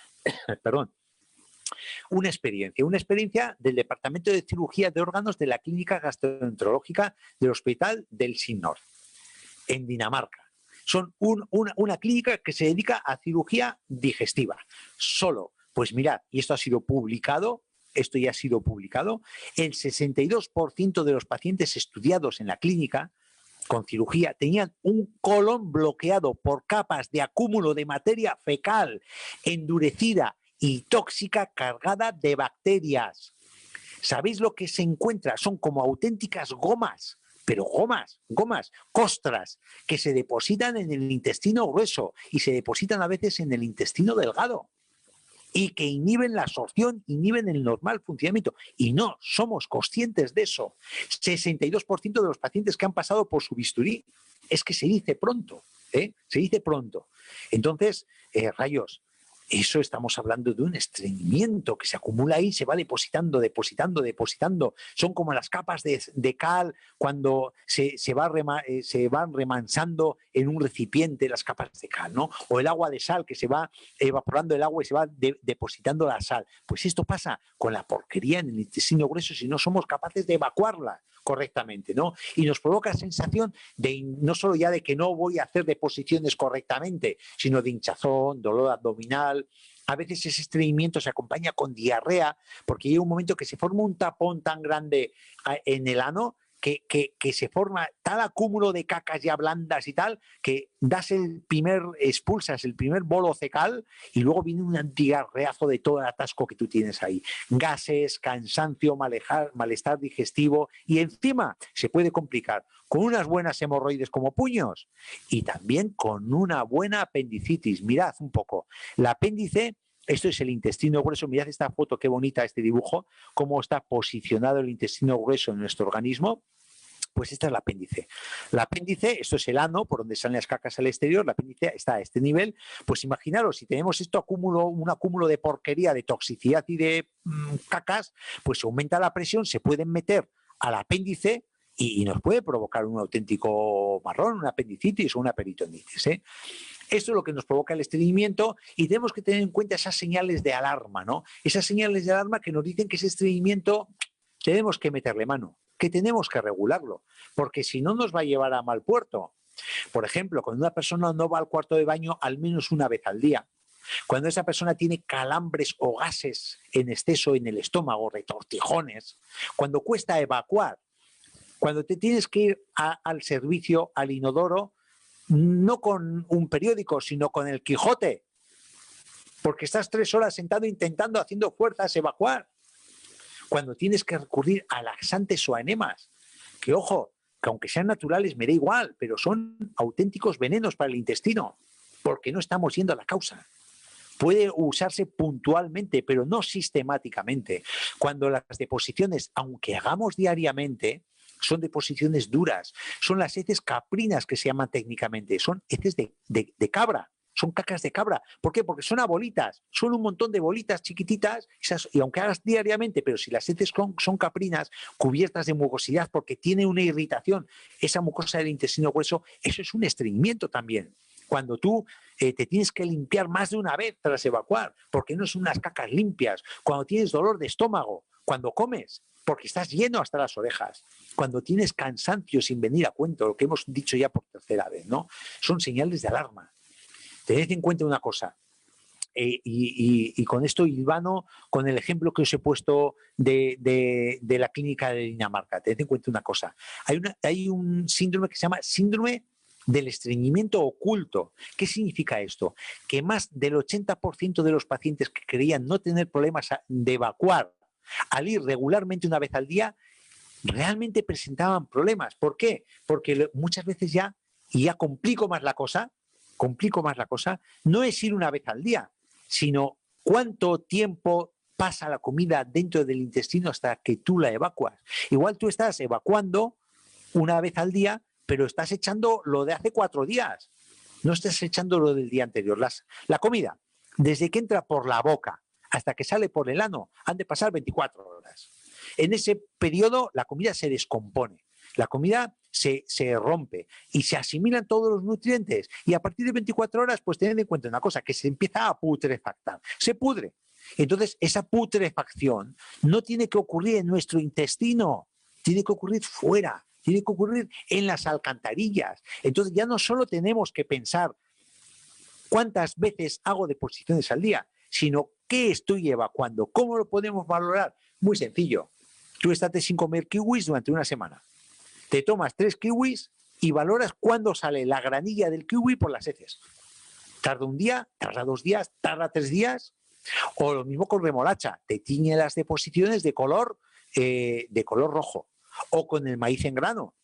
Speaker 1: perdón. Una experiencia del Departamento de Cirugía de Órganos de la Clínica Gastroenterológica del Hospital del Sinnor, en Dinamarca. Son una clínica que se dedica a cirugía digestiva. Solo, pues mirad, y esto ya ha sido publicado, el 62% de los pacientes estudiados en la clínica con cirugía tenían un colon bloqueado por capas de acúmulo de materia fecal endurecida y tóxica cargada de bacterias. ¿Sabéis lo que se encuentra? Son como auténticas gomas, pero gomas, costras, que se depositan en el intestino grueso y se depositan a veces en el intestino delgado y que inhiben la absorción, inhiben el normal funcionamiento. Y no somos conscientes de eso. 62% de los pacientes que han pasado por su bisturí. Es que se dice pronto, se dice pronto. Entonces, rayos, eso estamos hablando de un estreñimiento que se acumula ahí, se va depositando. Son como las capas de cal cuando se van remansando en un recipiente las capas de cal, ¿no? O el agua de sal que se va evaporando el agua y se va depositando la sal. Pues esto pasa con la porquería en el intestino grueso si no somos capaces de evacuarla correctamente, ¿no? Y nos provoca sensación de no solo ya de que no voy a hacer deposiciones correctamente, sino de hinchazón, dolor abdominal. A veces ese estreñimiento se acompaña con diarrea, porque llega un momento que se forma un tapón tan grande en el ano que se forma tal acúmulo de cacas ya blandas y tal, que expulsas el primer bolo fecal y luego viene un diarreazo de todo el atasco que tú tienes ahí. Gases, cansancio, malestar digestivo y encima se puede complicar con unas buenas hemorroides como puños y también con una buena apendicitis. Mirad un poco, el apéndice. Esto es el intestino grueso. Mirad esta foto, qué bonita este dibujo, cómo está posicionado el intestino grueso en nuestro organismo. Pues esta es el apéndice. El apéndice, esto es el ano, por donde salen las cacas al exterior, el apéndice está a este nivel. Pues imaginaros, si tenemos un acúmulo de porquería, de toxicidad y de cacas, pues se aumenta la presión, se pueden meter al apéndice y nos puede provocar un auténtico marrón, una apendicitis o una peritonitis, ¿eh? Esto es lo que nos provoca el estreñimiento y tenemos que tener en cuenta esas señales de alarma, ¿no? Esas señales de alarma que nos dicen que ese estreñimiento tenemos que meterle mano, que tenemos que regularlo, porque si no nos va a llevar a mal puerto. Por ejemplo, cuando una persona no va al cuarto de baño al menos una vez al día, cuando esa persona tiene calambres o gases en exceso en el estómago, retortijones, cuando cuesta evacuar, cuando te tienes que ir al servicio, al inodoro, no con un periódico, sino con el Quijote, porque estás 3 horas sentado intentando, haciendo fuerzas, evacuar. Cuando tienes que recurrir a laxantes o a enemas, que ojo, que aunque sean naturales me da igual, pero son auténticos venenos para el intestino, porque no estamos yendo a la causa. Puede usarse puntualmente, pero no sistemáticamente. Cuando las deposiciones, aunque hagamos diariamente, son deposiciones duras, son las heces caprinas que se llaman técnicamente, son heces de cabra, son cacas de cabra. ¿Por qué? Porque son a bolitas, son un montón de bolitas chiquititas, y aunque hagas diariamente, pero si las heces son caprinas, cubiertas de mucosidad, porque tiene una irritación, esa mucosa del intestino grueso, eso es un estreñimiento también. Cuando tú te tienes que limpiar más de una vez tras evacuar, porque no son unas cacas limpias, cuando tienes dolor de estómago, cuando comes, porque estás lleno hasta las orejas, cuando tienes cansancio sin venir a cuento, lo que hemos dicho ya por tercera vez, ¿no? Son señales de alarma. Tened en cuenta una cosa, y con esto hilvano con el ejemplo que os he puesto de la clínica de Dinamarca. Tened en cuenta una cosa, hay un síndrome que se llama síndrome del estreñimiento oculto. ¿Qué significa esto? Que más del 80% de los pacientes que creían no tener problemas de evacuar al ir regularmente una vez al día, realmente presentaban problemas. ¿Por qué? Porque muchas veces ya complico más la cosa, no es ir una vez al día, sino cuánto tiempo pasa la comida dentro del intestino hasta que tú la evacuas. Igual tú estás evacuando una vez al día, pero estás echando lo de hace 4 días, no estás echando lo del día anterior. La comida, desde que entra por la boca hasta que sale por el ano, han de pasar 24 horas. En ese periodo la comida se descompone, la comida se rompe y se asimilan todos los nutrientes y a partir de 24 horas, pues tened en cuenta una cosa, que se empieza a putrefactar, se pudre. Entonces, esa putrefacción no tiene que ocurrir en nuestro intestino, tiene que ocurrir fuera, tiene que ocurrir en las alcantarillas. Entonces, ya no solo tenemos que pensar cuántas veces hago deposiciones al día, sino qué estoy evacuando, cómo lo podemos valorar. Muy sencillo, tú estate sin comer kiwis durante una semana, te tomas 3 kiwis y valoras cuándo sale la granilla del kiwi por las heces. Tarda un día, tarda 2 días, tarda 3 días. O lo mismo con remolacha, te tiñe las deposiciones de color rojo. O con el maíz en grano.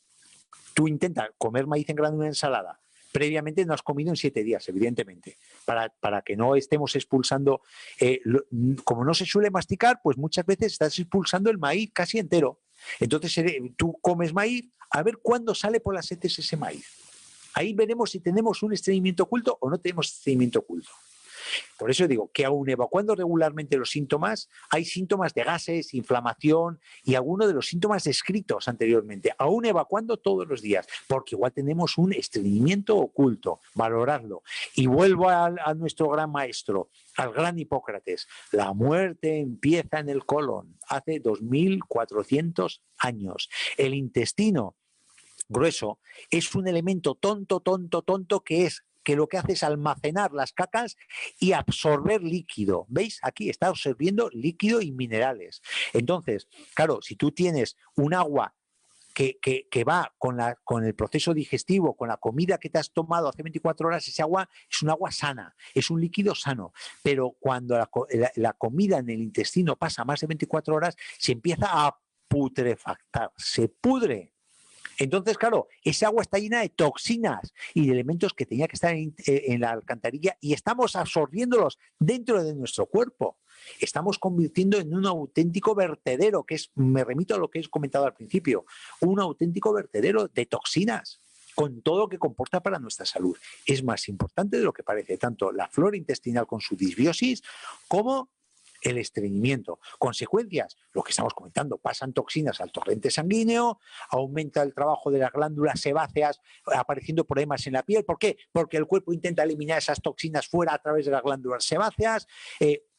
Speaker 1: Tú intentas comer maíz en grano en una ensalada. Previamente no has comido en 7 días, evidentemente, para que no estemos expulsando. Como no se suele masticar, pues muchas veces estás expulsando el maíz casi entero. Entonces tú comes maíz, a ver cuándo sale por las heces ese maíz. Ahí veremos si tenemos un estreñimiento oculto o no tenemos estreñimiento oculto. Por eso digo que aun evacuando regularmente los síntomas, hay síntomas de gases, inflamación y algunos de los síntomas descritos anteriormente, aún evacuando todos los días, porque igual tenemos un estreñimiento oculto, valorarlo. Y vuelvo a nuestro gran maestro, al gran Hipócrates. La muerte empieza en el colon, hace 2400 años. El intestino grueso es un elemento tonto que lo que hace es almacenar las cacas y absorber líquido. ¿Veis? Aquí está absorbiendo líquido y minerales. Entonces, claro, si tú tienes un agua que va con el proceso digestivo, con la comida que te has tomado hace 24 horas, ese agua es un agua sana, es un líquido sano. Pero cuando la comida en el intestino pasa más de 24 horas, se empieza a putrefactar, se pudre. Entonces, claro, ese agua está llena de toxinas y de elementos que tenía que estar en la alcantarilla y estamos absorbiéndolos dentro de nuestro cuerpo. Estamos convirtiendo en un auténtico vertedero, me remito a lo que he comentado al principio, un auténtico vertedero de toxinas, con todo lo que comporta para nuestra salud. Es más importante de lo que parece, tanto la flora intestinal con su disbiosis como el estreñimiento. Consecuencias, lo que estamos comentando, pasan toxinas al torrente sanguíneo, aumenta el trabajo de las glándulas sebáceas, apareciendo problemas en la piel. ¿Por qué? Porque el cuerpo intenta eliminar esas toxinas fuera a través de las glándulas sebáceas.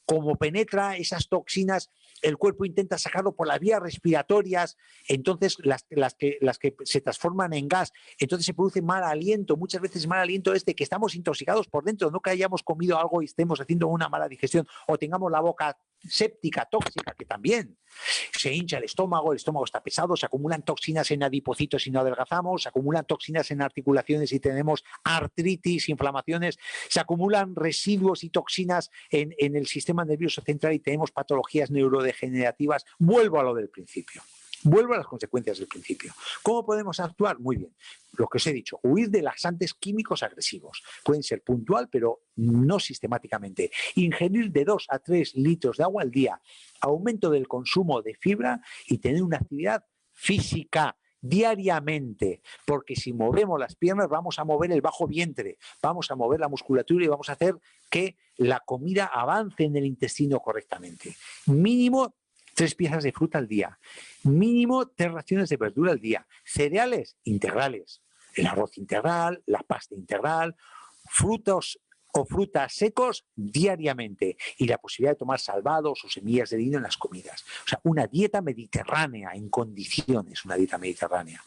Speaker 1: Como penetra esas toxinas, el cuerpo intenta sacarlo por las vías respiratorias, entonces las que se transforman en gas, entonces se produce mal aliento. Muchas veces mal aliento es de que estamos intoxicados por dentro, no que hayamos comido algo y estemos haciendo una mala digestión o tengamos la boca séptica, tóxica, que también se hincha el estómago está pesado, se acumulan toxinas en adipocitos y no adelgazamos, se acumulan toxinas en articulaciones y tenemos artritis, inflamaciones, se acumulan residuos y toxinas en el sistema nervioso central y tenemos patologías neurodegenerativas. Vuelvo a lo del principio. Vuelvo a las consecuencias del principio. ¿Cómo podemos actuar? Muy bien. Lo que os he dicho, huir de laxantes químicos agresivos. Pueden ser puntual, pero no sistemáticamente. Ingerir de 2 a 3 litros de agua al día. Aumento del consumo de fibra y tener una actividad física diariamente, porque si movemos las piernas vamos a mover el bajo vientre, vamos a mover la musculatura y vamos a hacer que la comida avance en el intestino correctamente. Mínimo 3 piezas de fruta al día, mínimo 3 raciones de verdura al día, cereales integrales, el arroz integral, la pasta integral, frutos o frutas secos diariamente y la posibilidad de tomar salvados o semillas de lino en las comidas. O sea, una dieta mediterránea en condiciones, una dieta mediterránea.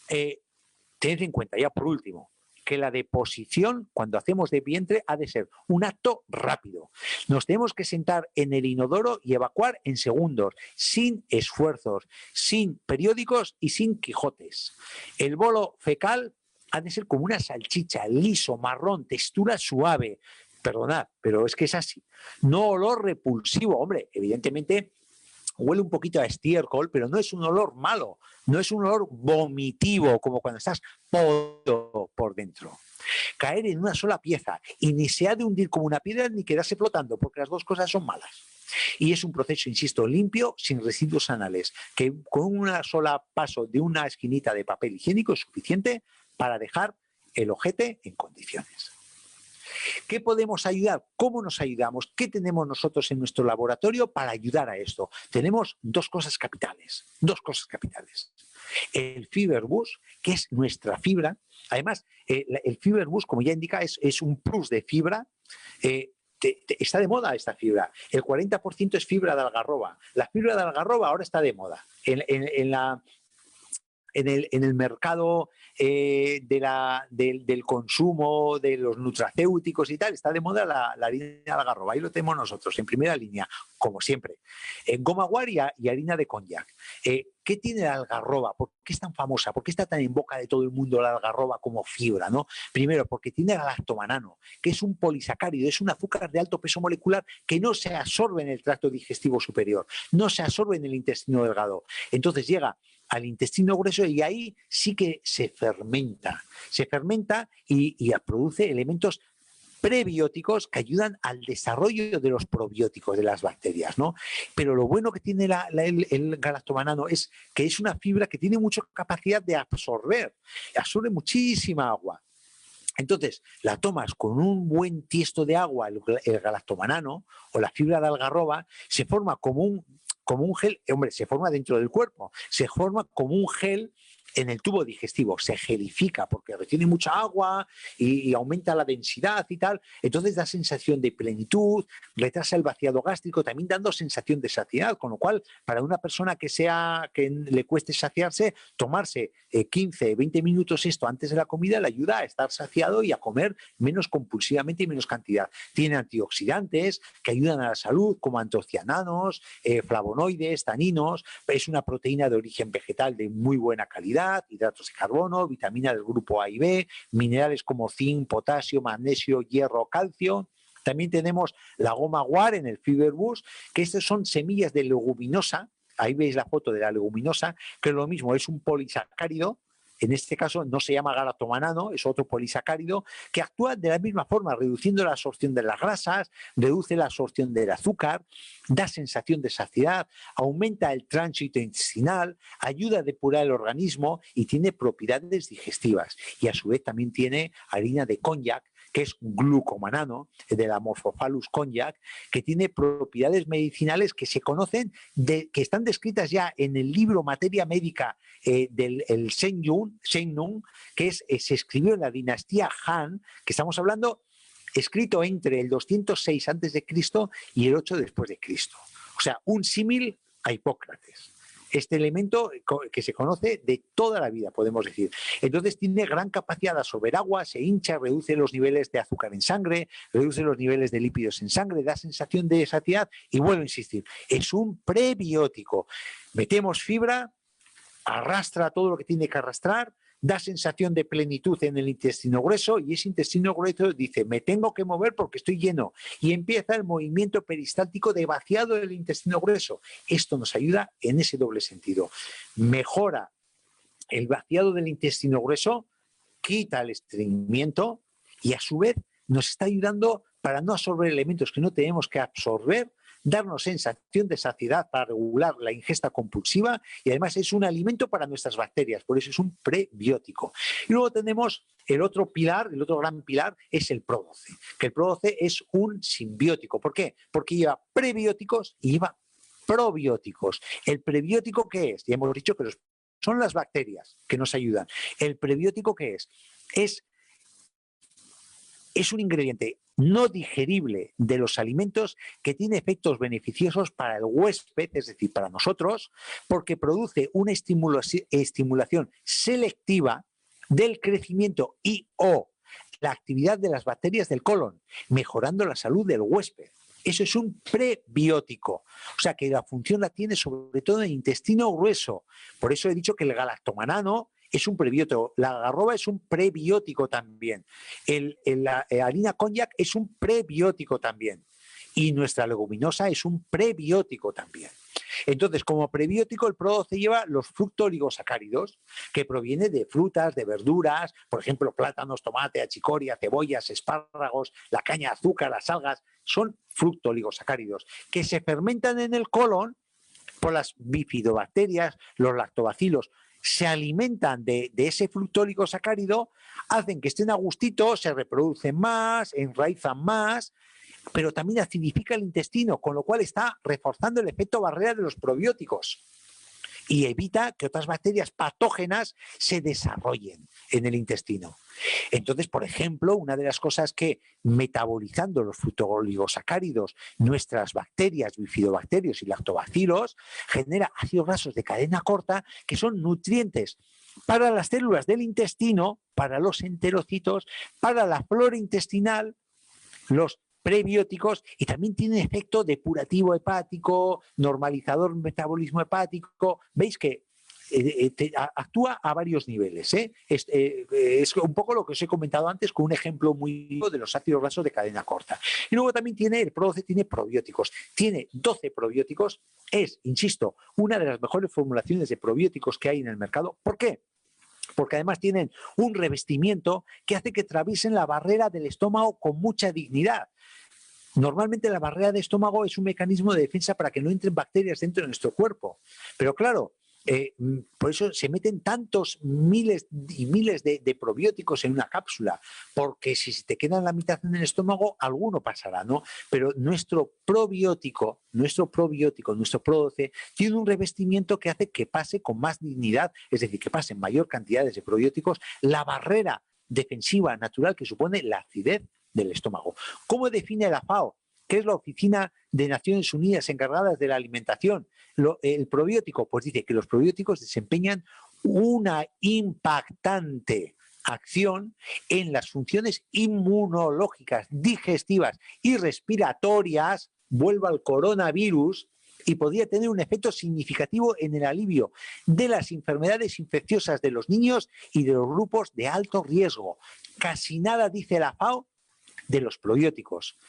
Speaker 1: Tened en cuenta, ya por último, que la deposición, cuando hacemos de vientre, ha de ser un acto rápido. Nos tenemos que sentar en el inodoro y evacuar en segundos, sin esfuerzos, sin periódicos y sin quijotes. El bolo fecal ha de ser como una salchicha, liso, marrón, textura suave. Perdonad, pero es que es así. No olor repulsivo. Hombre, evidentemente huele un poquito a estiércol, pero no es un olor malo, no es un olor vomitivo, como cuando estás por dentro. Caer en una sola pieza y ni se ha de hundir como una piedra ni quedarse flotando, porque las dos cosas son malas. Y es un proceso, insisto, limpio, sin residuos anales, que con un solo paso de una esquinita de papel higiénico es suficiente para dejar el ojete en condiciones. ¿Qué podemos ayudar? ¿Cómo nos ayudamos? ¿Qué tenemos nosotros en nuestro laboratorio para ayudar a esto? Tenemos dos cosas capitales. El Fiberbus, que es nuestra fibra. Además, el Fiberbus, como ya indica, es un plus de fibra. Está de moda esta fibra. El 40% es fibra de algarroba. La fibra de algarroba ahora está de moda. En el mercado del consumo de los nutracéuticos y tal, está de moda la harina de algarroba. Ahí lo tenemos nosotros, en primera línea, como siempre. Goma guar y harina de cognac. ¿Qué tiene la algarroba? ¿Por qué es tan famosa? ¿Por qué está tan en boca de todo el mundo la algarroba como fibra, ¿no? Primero, porque tiene la lactomanano, que es un polisacárido, es un azúcar de alto peso molecular que no se absorbe en el tracto digestivo superior, no se absorbe en el intestino delgado. Entonces llega al intestino grueso y ahí sí que se fermenta y produce elementos prebióticos que ayudan al desarrollo de los probióticos de las bacterias, ¿no? Pero lo bueno que tiene el galactomanano es que es una fibra que tiene mucha capacidad de absorbe muchísima agua. Entonces, la tomas con un buen tiesto de agua, el galactomanano o la fibra de algarroba, se forma como un gel, hombre, se forma dentro del cuerpo, se forma como un gel en el tubo digestivo, se gelifica porque retiene mucha agua y aumenta la densidad y tal, entonces da sensación de plenitud, retrasa el vaciado gástrico, también dando sensación de saciedad, con lo cual para una persona que le cueste saciarse, tomarse 15, 20 minutos esto antes de la comida le ayuda a estar saciado y a comer menos compulsivamente y menos cantidad. Tiene antioxidantes que ayudan a la salud, como antociananos, flavonoides, taninos, es una proteína de origen vegetal de muy buena calidad, hidratos de carbono, vitamina del grupo A y B, minerales como zinc, potasio, magnesio, hierro, calcio. También tenemos la goma guar en el Fiber Boost, que estas son semillas de leguminosa. Ahí veis la foto de la leguminosa, que es lo mismo, es un polisacárido. En este caso no se llama galactomanano, es otro polisacárido que actúa de la misma forma, reduciendo la absorción de las grasas, reduce la absorción del azúcar, da sensación de saciedad, aumenta el tránsito intestinal, ayuda a depurar el organismo y tiene propiedades digestivas. Y a su vez también tiene harina de konjac, que es glucomanano, de la Morphophallus konjac, que tiene propiedades medicinales que se conocen, que están descritas ya en el libro Materia Médica del Shen-Nung, que se escribió en la dinastía Han, que estamos hablando, escrito entre el 206 a.C. y el 8 después de Cristo. O sea, un símil a Hipócrates. Este elemento que se conoce de toda la vida, podemos decir. Entonces tiene gran capacidad de absorber agua, se hincha, reduce los niveles de azúcar en sangre, reduce los niveles de lípidos en sangre, da sensación de saciedad y vuelvo a insistir, es un prebiótico. Metemos fibra, arrastra todo lo que tiene que arrastrar, da sensación de plenitud en el intestino grueso y ese intestino grueso dice, me tengo que mover porque estoy lleno. Y empieza el movimiento peristáltico de vaciado del intestino grueso. Esto nos ayuda en ese doble sentido. Mejora el vaciado del intestino grueso, quita el estreñimiento y a su vez nos está ayudando para no absorber elementos que no tenemos que absorber, darnos sensación de saciedad para regular la ingesta compulsiva y además es un alimento para nuestras bacterias, por eso es un prebiótico. Y luego tenemos el otro pilar, el otro gran pilar es el Pro12, que el Pro12 es un simbiótico. ¿Por qué? Porque lleva prebióticos y lleva probióticos. ¿El prebiótico qué es? Ya hemos dicho que son las bacterias que nos ayudan. ¿El prebiótico qué es? Es un ingrediente no digerible de los alimentos que tiene efectos beneficiosos para el huésped, es decir, para nosotros, porque produce una estimulación selectiva del crecimiento y o la actividad de las bacterias del colon, mejorando la salud del huésped. Eso es un prebiótico, o sea que la función la tiene sobre todo en el intestino grueso. Por eso he dicho que el galactomanano es un prebiótico, la algarroba es un prebiótico también, la harina konjac es un prebiótico también y nuestra leguminosa es un prebiótico también. Entonces, como prebiótico, el Pro12 lleva los fructooligosacáridos, que provienen de frutas, de verduras, por ejemplo, plátanos, tomate, achicoria, cebollas, espárragos, la caña de azúcar, las algas, son fructooligosacáridos, que se fermentan en el colon por las bifidobacterias, los lactobacilos, se alimentan de ese fructooligosacárido, hacen que estén a gustito, se reproducen más, enraizan más, pero también acidifica el intestino, con lo cual está reforzando el efecto barrera de los probióticos y evita que otras bacterias patógenas se desarrollen en el intestino. Entonces, por ejemplo, una de las cosas que metabolizando los fructooligosacáridos, nuestras bacterias, bifidobacterios y lactobacilos, genera ácidos grasos de cadena corta que son nutrientes para las células del intestino, para los enterocitos, para la flora intestinal, los prebióticos y también tienen efecto depurativo hepático, normalizador del metabolismo hepático. Veis que actúa a varios niveles. Es un poco lo que os he comentado antes con un ejemplo muy de los ácidos grasos de cadena corta. Y luego también el Pro12 tiene probióticos. Tiene 12 probióticos. Es, insisto, una de las mejores formulaciones de probióticos que hay en el mercado. ¿Por qué? Porque además tienen un revestimiento que hace que atraviesen la barrera del estómago con mucha dignidad. Normalmente la barrera de estómago es un mecanismo de defensa para que no entren bacterias dentro de nuestro cuerpo. Pero claro, por eso se meten tantos miles y miles de probióticos en una cápsula, porque si se te queda en la mitad en el estómago, alguno pasará, ¿no? Pero nuestro probiótico, nuestro Pro12, tiene un revestimiento que hace que pase con más dignidad, es decir, que pasen mayor cantidades de probióticos, la barrera defensiva natural que supone la acidez del estómago. ¿Cómo define la FAO? ¿Qué es la Oficina de Naciones Unidas encargada de la alimentación? El probiótico, pues dice que los probióticos desempeñan una impactante acción en las funciones inmunológicas, digestivas y respiratorias, vuelvo al coronavirus, y podría tener un efecto significativo en el alivio de las enfermedades infecciosas de los niños y de los grupos de alto riesgo. Casi nada dice la FAO de los probióticos.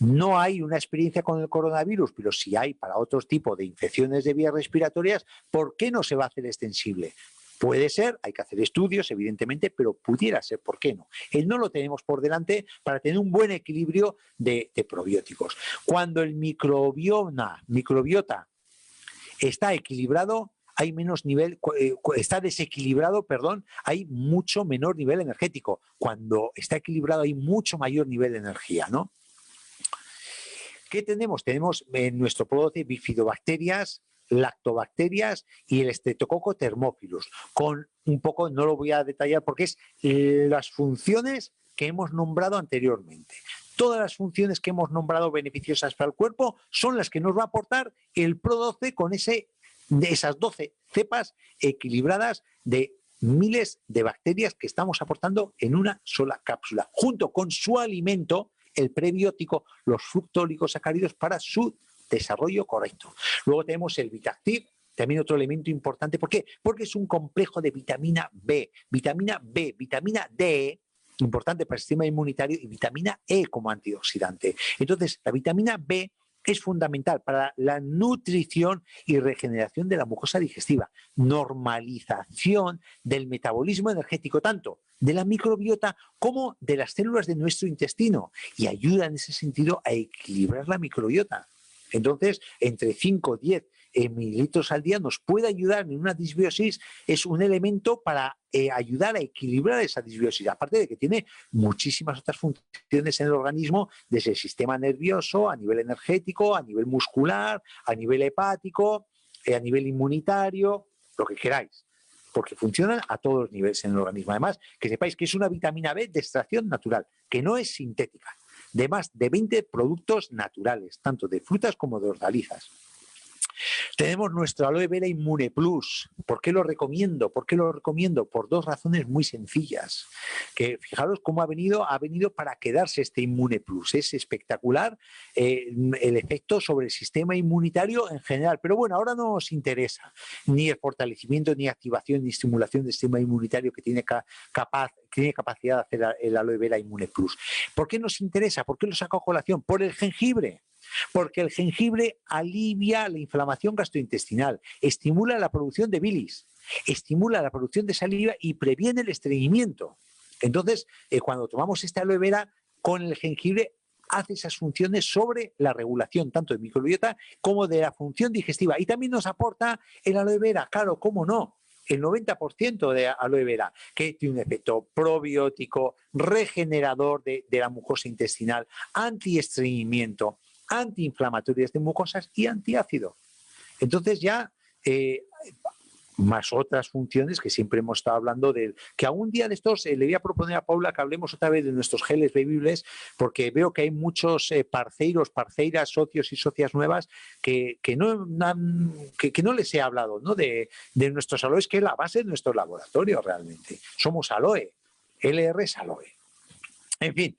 Speaker 1: No hay una experiencia con el coronavirus, pero si hay para otros tipos de infecciones de vías respiratorias, ¿por qué no se va a hacer extensible? Puede ser, hay que hacer estudios, evidentemente, pero pudiera ser, ¿por qué no? No lo tenemos por delante para tener un buen equilibrio de probióticos. Cuando el microbiota está equilibrado, hay menos nivel, está desequilibrado, perdón, hay mucho menor nivel energético. Cuando está equilibrado hay mucho mayor nivel de energía, ¿no? ¿Qué tenemos? Tenemos en nuestro Pro12 bifidobacterias, lactobacterias y el Streptococcus thermophilus, con un poco, no lo voy a detallar porque es las funciones que hemos nombrado anteriormente. Todas las funciones que hemos nombrado beneficiosas para el cuerpo son las que nos va a aportar el Pro12 con de esas 12 cepas equilibradas de miles de bacterias que estamos aportando en una sola cápsula, junto con su alimento, el prebiótico, los fructooligosacáridos para su desarrollo correcto. Luego tenemos el Vitactiv, también otro elemento importante. ¿Por qué? Porque es un complejo de vitamina B, vitamina D, importante para el sistema inmunitario, y vitamina E como antioxidante. Entonces, la vitamina B es fundamental para la nutrición y regeneración de la mucosa digestiva, normalización del metabolismo energético, tanto de la microbiota como de las células de nuestro intestino, y ayuda en ese sentido a equilibrar la microbiota. Entonces, entre 5 y 10 mililitros al día nos puede ayudar en una disbiosis, es un elemento para ayudar a equilibrar esa disbiosis, aparte de que tiene muchísimas otras funciones en el organismo, desde el sistema nervioso, a nivel energético, a nivel muscular, a nivel hepático, a nivel inmunitario, lo que queráis, porque funcionan a todos los niveles en el organismo. Además, que sepáis que es una vitamina B de extracción natural, que no es sintética, de más de 20 productos naturales, tanto de frutas como de hortalizas. Tenemos nuestro Aloe Vera Immune Plus. ¿Por qué lo recomiendo? ¿Por qué lo recomiendo? Por dos razones muy sencillas. Que fijaros cómo ha venido para quedarse este Immune Plus. Es espectacular el efecto sobre el sistema inmunitario en general. Pero bueno, ahora no nos interesa ni el fortalecimiento, ni activación, ni estimulación del sistema inmunitario que tiene capacidad de hacer el Aloe Vera Immune Plus. ¿Por qué nos interesa? ¿Por qué lo saco a colación? Por el jengibre. Porque el jengibre alivia la inflamación gastrointestinal, estimula la producción de bilis, estimula la producción de saliva y previene el estreñimiento. Entonces, cuando tomamos esta aloe vera con el jengibre, hace esas funciones sobre la regulación tanto de microbiota como de la función digestiva. Y también nos aporta el aloe vera, claro, cómo no, el 90% de aloe vera, que tiene un efecto probiótico, regenerador de la mucosa intestinal, antiestreñimiento, antiinflamatorias de mucosas y antiácido. Entonces ya, más otras funciones que siempre hemos estado hablando de, que a un día de estos le voy a proponer a Paula que hablemos otra vez de nuestros geles bebibles, porque veo que hay muchos parceiras, socios y socias nuevas que no les he hablado, ¿no? de nuestros aloes, que es la base de nuestro laboratorio realmente. Somos aloe, LR es aloe. En fin,